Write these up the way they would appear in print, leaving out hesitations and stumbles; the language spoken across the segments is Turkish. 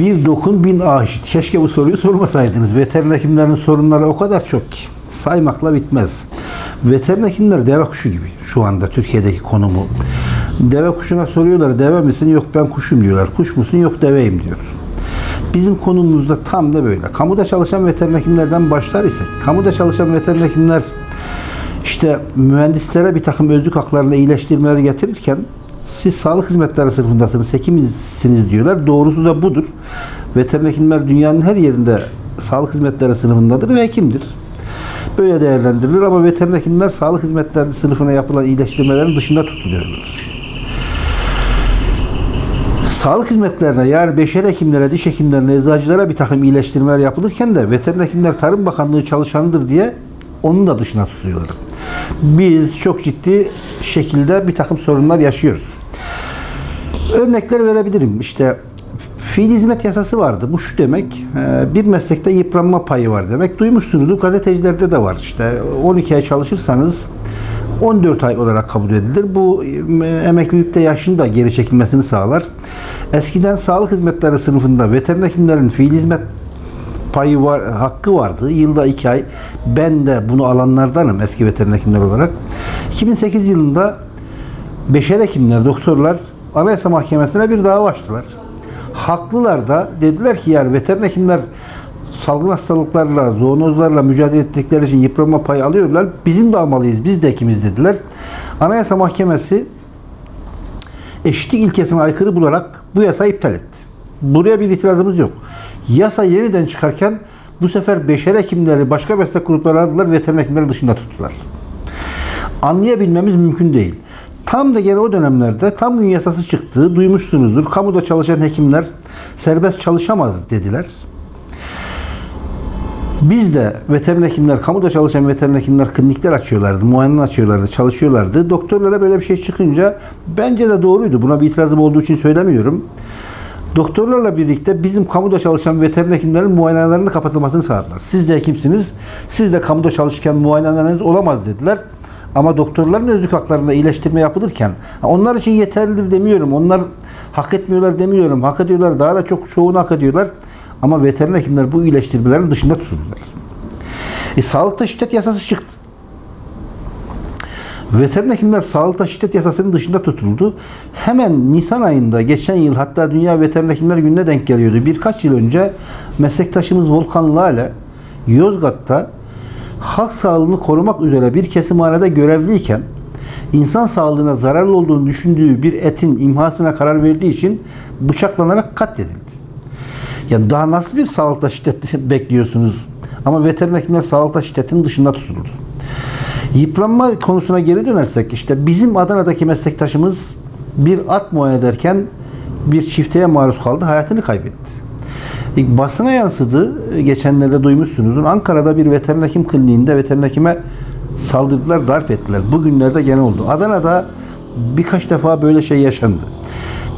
Bir dokun bin aşit. Keşke bu soruyu sormasaydınız. Veteriner hekimlerin sorunları o kadar çok ki. Saymakla bitmez. Veteriner hekimler deve kuşu gibi şu anda Türkiye'deki konumu. Deve kuşuna soruyorlar, deve misin? Yok ben kuşum diyorlar. Kuş musun? Yok deveyim diyor. Bizim konumuzda tam da böyle. Kamuda çalışan veteriner hekimlerden başlar isek, kamuda çalışan veteriner hekimler işte mühendislere bir takım özlük haklarında iyileştirmeleri getirirken siz sağlık hizmetleri sınıfındasınız, hekimsiniz diyorlar. Doğrusu da budur. Veteriner hekimler dünyanın her yerinde sağlık hizmetleri sınıfındadır ve hekimdir. Böyle değerlendirilir ama veteriner hekimler sağlık hizmetleri sınıfına yapılan iyileştirmelerin dışında tutuluyorlar. Sağlık hizmetlerine yani beşeri hekimlere, diş hekimlerine, eczacılara bir takım iyileştirmeler yapılırken de veteriner hekimler Tarım Bakanlığı çalışanıdır diye onun da dışına tutuluyorlar. Biz çok ciddi şekilde bir takım sorunlar yaşıyoruz. Örnekler verebilirim. İşte fiil hizmet yasası vardı. Bu şu demek, bir meslekte yıpranma payı var demek. Duymuşsunuzdur, gazetecilerde de var. İşte 12 ay çalışırsanız 14 ay olarak kabul edilir. Bu emeklilikte yaşın da geri çekilmesini sağlar. Eskiden sağlık hizmetleri sınıfında veteriner hekimlerin fiil hizmet payı var, hakkı vardı. Yılda 2 ay. Ben de bunu alanlardanım eski veteriner hekimler olarak. 2008 yılında beşeri hekimler, doktorlar Anayasa Mahkemesi'ne bir dava açtılar. Haklılar da dediler ki yani veteriner hekimler salgın hastalıklarla, zoonozlarla mücadele ettikleri için yıpranma payı alıyorlar. Bizim de almalıyız, biz de hekimiz dediler. Anayasa Mahkemesi eşitlik ilkesine aykırı bularak bu yasayı iptal etti. Buraya bir itirazımız yok. Yasa yeniden çıkarken bu sefer beşeri hekimleri başka meslek grupları aldılar, veteriner hekimleri dışında tuttular. Anlayabilmemiz mümkün değil. Tam da gene o dönemlerde tam gün yasası çıktı. Duymuşsunuzdur. Kamuda çalışan hekimler serbest çalışamaz dediler. Biz de veteriner hekimler, kamuda çalışan veteriner hekimler klinikler açıyorlardı, muayene açıyorlardı, çalışıyorlardı. Doktorlara böyle bir şey çıkınca bence de doğruydu. Buna bir itirazım olduğu için söylemiyorum. Doktorlarla birlikte bizim kamuda çalışan veteriner hekimlerin muayenelerinin kapatılmasını sağladılar. Siz de hekimsiniz, siz de kamuda çalışırken muayeneleriniz olamaz dediler. Ama doktorların özlük haklarında iyileştirme yapılırken, onlar için yeterlidir demiyorum, onlar hak etmiyorlar demiyorum, hak ediyorlar, daha da çok çoğunu hak ediyorlar. Ama veteriner hekimler bu iyileştirmelerin dışında tutuldular. Sağlıkta şiddet yasası çıktı. Veteriner hekimler sağlıkta şiddet yasasının dışında tutuldu. Hemen Nisan ayında geçen yıl, hatta Dünya Veteriner Hekimler Günü'ne denk geliyordu. Birkaç yıl önce meslektaşımız Volkan Lale Yozgat'ta halk sağlığını korumak üzere bir kesimhanede görevliyken insan sağlığına zararlı olduğunu düşündüğü bir etin imhasına karar verdiği için bıçaklanarak katledildi. Yani daha nasıl bir sağlıkta şiddet bekliyorsunuz? Ama veteriner hekimler sağlıkta şiddetin dışında tutuldu. Yıpranma konusuna geri dönersek, işte bizim Adana'daki meslektaşımız bir at muayene ederken bir çifteye maruz kaldı, hayatını kaybetti. Basına yansıdı, geçenlerde duymuşsunuzdur. Ankara'da bir veteriner hekim kliniğinde veteriner hekime saldırdılar, darp ettiler. Bugünlerde gene oldu. Adana'da birkaç defa böyle şey yaşandı.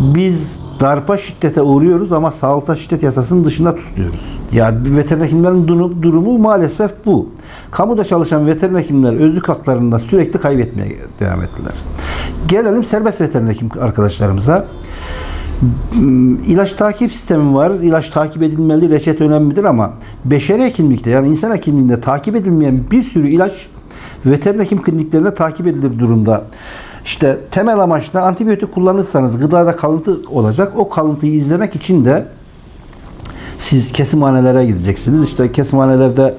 Biz darpa şiddete uğruyoruz ama sağlıkta şiddet yasasının dışında tutuyoruz. Ya veteriner hekimlerin durumu maalesef bu. Kamuda çalışan veteriner hekimler özlük haklarında sürekli kaybetmeye devam ettiler. Gelelim serbest veteriner hekim arkadaşlarımıza. İlaç takip sistemi var. İlaç takip edilmeli, reçete önemlidir ama beşeri hekimlikte yani insan hekimliğinde takip edilmeyen bir sürü ilaç veteriner hekim kliniklerinde takip edilir durumda. İşte temel amaçla antibiyotik kullanırsanız gıdada kalıntı olacak. O kalıntıyı izlemek için de siz kesimhanelere gideceksiniz. İşte kesimhanelerde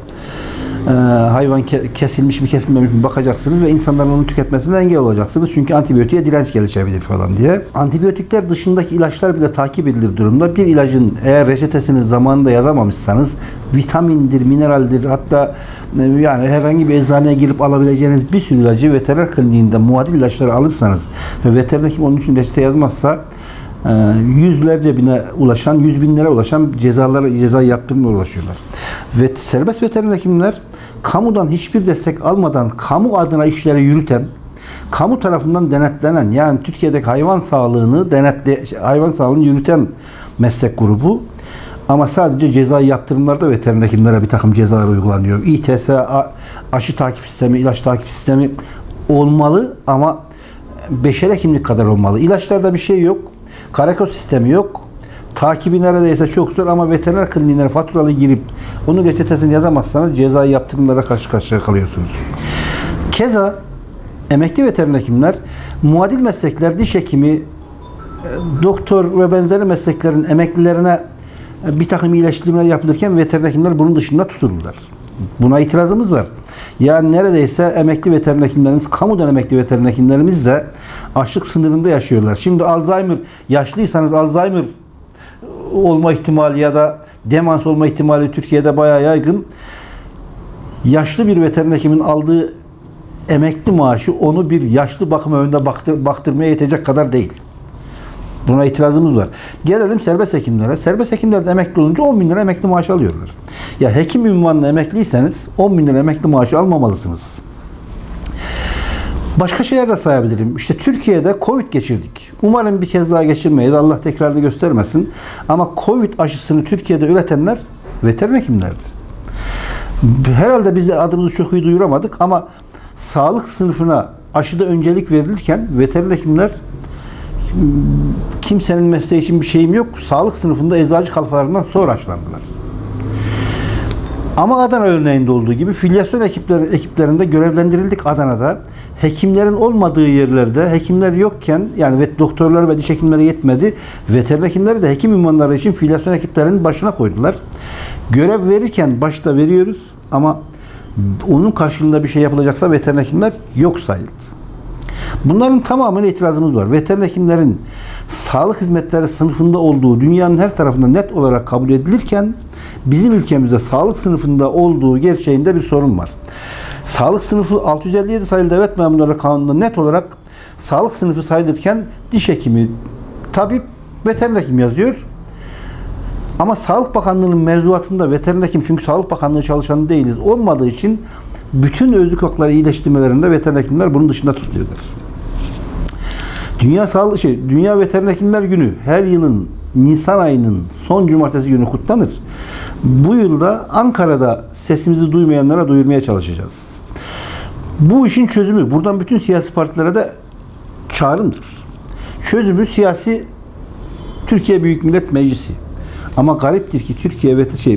hayvan kesilmiş mi kesilmemiş mi bakacaksınız ve insanların onu tüketmesine engel olacaksınız. Çünkü antibiyotiğe direnç gelişebilir falan diye. Antibiyotikler dışındaki ilaçlar bile takip edilir durumda. Bir ilacın eğer reçetesini zamanında yazamamışsanız vitamindir, mineraldir, hatta yani herhangi bir eczaneye girip alabileceğiniz bir sürü ilacı veteriner kliniğinde muadil ilaçları alırsanız ve veteriner hekim onun için reçete yazmazsa yüzlerce bine ulaşan, 100 binlere ulaşan ceza yaptırmaya ulaşıyorlar. Ve serbest veteriner hekimler kamudan hiçbir destek almadan kamu adına işleri yürüten, kamu tarafından denetlenen, yani Türkiye'deki hayvan sağlığını yürüten meslek grubu. Ama sadece cezai yaptırımlarda veteriner hekimlere bir takım cezalar uygulanıyor. İTS, aşı takip sistemi, ilaç takip sistemi olmalı ama beşeri hekimlik kadar olmalı. İlaçlarda bir şey yok. Karakod sistemi yok. Takibi neredeyse çok zor ama veteriner kliniğine faturalı girip onun reçetesini yazamazsanız cezai yaptırımlara karşı karşıya kalıyorsunuz. Keza emekli veteriner hekimler, muadil meslekler, diş hekimi, doktor ve benzeri mesleklerin emeklilerine bir takım iyileştirmeler yapılırken veteriner hekimler bunun dışında tutulurlar. Buna itirazımız var. Yani neredeyse emekli veteriner hekimlerimiz, kamudan emekli veteriner hekimlerimiz de açlık sınırında yaşıyorlar. Şimdi Alzheimer, yaşlıysanız Alzheimer olma ihtimali ya da demans olma ihtimali Türkiye'de bayağı yaygın. Yaşlı bir veteriner hekimin aldığı emekli maaşı onu bir yaşlı bakım evinde baktırmaya yetecek kadar değil. Buna itirazımız var. Gelelim serbest hekimlere. Serbest hekimler de emekli olunca 10 bin lira emekli maaşı alıyorlar. Ya hekim ünvanına emekliyseniz 10 bin lira emekli maaşı almamalısınız. Başka şeyler de sayabilirim. İşte Türkiye'de Covid geçirdik. Umarım bir kez daha geçirmeyiz. Allah tekrarını göstermesin. Ama Covid aşısını Türkiye'de üretenler veteriner hekimlerdi. Herhalde biz de adımızı çok iyi duyuramadık ama sağlık sınıfına aşıda öncelik verilirken veteriner hekimler, kimsenin mesleği için bir şeyim yok, sağlık sınıfında eczacı kalfalarından sonra aşılandılar. Ama Adana örneğinde olduğu gibi filyasyon ekiplerinde görevlendirildik Adana'da. Hekimlerin olmadığı yerlerde, hekimler yokken, yani doktorlar ve diş hekimleri yetmedi, veteriner hekimleri de hekim ünvanları için filyasyon ekiplerinin başına koydular. Görev verirken başta veriyoruz ama onun karşılığında bir şey yapılacaksa veteriner hekimler yok sayıldı. Bunların tamamına itirazımız var. Veteriner hekimlerin sağlık hizmetleri sınıfında olduğu dünyanın her tarafında net olarak kabul edilirken bizim ülkemizde sağlık sınıfında olduğu gerçeğinde bir sorun var. Sağlık sınıfı 657 sayılı Devlet Memurları Kanunu'nda net olarak sağlık sınıfı sayılırken diş hekimi, tabip, veteriner hekim yazıyor. Ama Sağlık Bakanlığı'nın mevzuatında veteriner hekim, çünkü Sağlık Bakanlığı çalışanı değiliz, olmadığı için bütün özlük hakları iyileştirmelerinde veteriner hekimler bunun dışında tutuluyorlar. Dünya Veteriner Hekimler Günü her yılın Nisan ayının son cumartesi günü kutlanır. Bu yılda Ankara'da sesimizi duymayanlara duyurmaya çalışacağız. Bu işin çözümü, buradan bütün siyasi partilere de çağrımdır. Çözümü Türkiye Büyük Millet Meclisi. Ama gariptir ki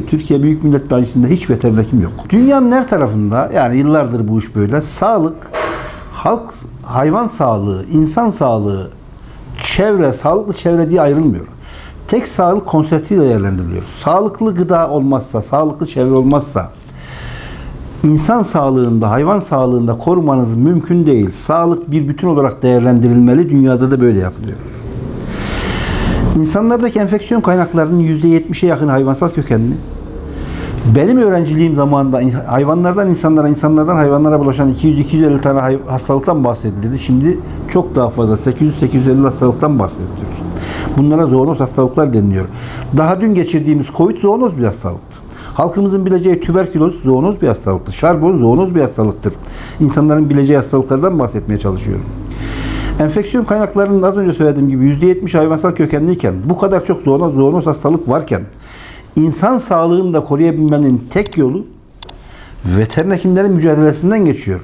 Türkiye Büyük Millet Meclisi'nde hiç veteriner hekim yok. Dünyanın her tarafında, yani yıllardır bu iş böyle, sağlık, hayvan sağlığı, insan sağlığı, çevre, sağlıklı çevre diye ayrılmıyor. Tek sağlık konseptiyle değerlendiriliyor. Sağlıklı gıda olmazsa, sağlıklı çevre olmazsa, insan sağlığında, hayvan sağlığında korumanız mümkün değil. Sağlık bir bütün olarak değerlendirilmeli. Dünyada da böyle yapılıyor. İnsanlardaki enfeksiyon kaynaklarının %70'e yakın hayvansal kökenli. Benim öğrenciliğim zamanında hayvanlardan insanlara, insanlardan hayvanlara bulaşan 200-250 tane hastalıktan bahsedildi. Şimdi çok daha fazla, 800-850 hastalıktan bahsediliyor. Bunlara zoonoz hastalıklar deniliyor. Daha dün geçirdiğimiz Covid zoonoz bir hastalıktı. Halkımızın bileceği tüberküloz zoonoz bir hastalıktır. Şarbon zoonoz bir hastalıktır. İnsanların bileceği hastalıklardan bahsetmeye çalışıyorum. Enfeksiyon kaynaklarının az önce söylediğim gibi %70 hayvansal kökenliyken, bu kadar çok zoonoz hastalık varken, insan sağlığını da koruyabilmenin tek yolu veteriner hekimlerin mücadelesinden geçiyor.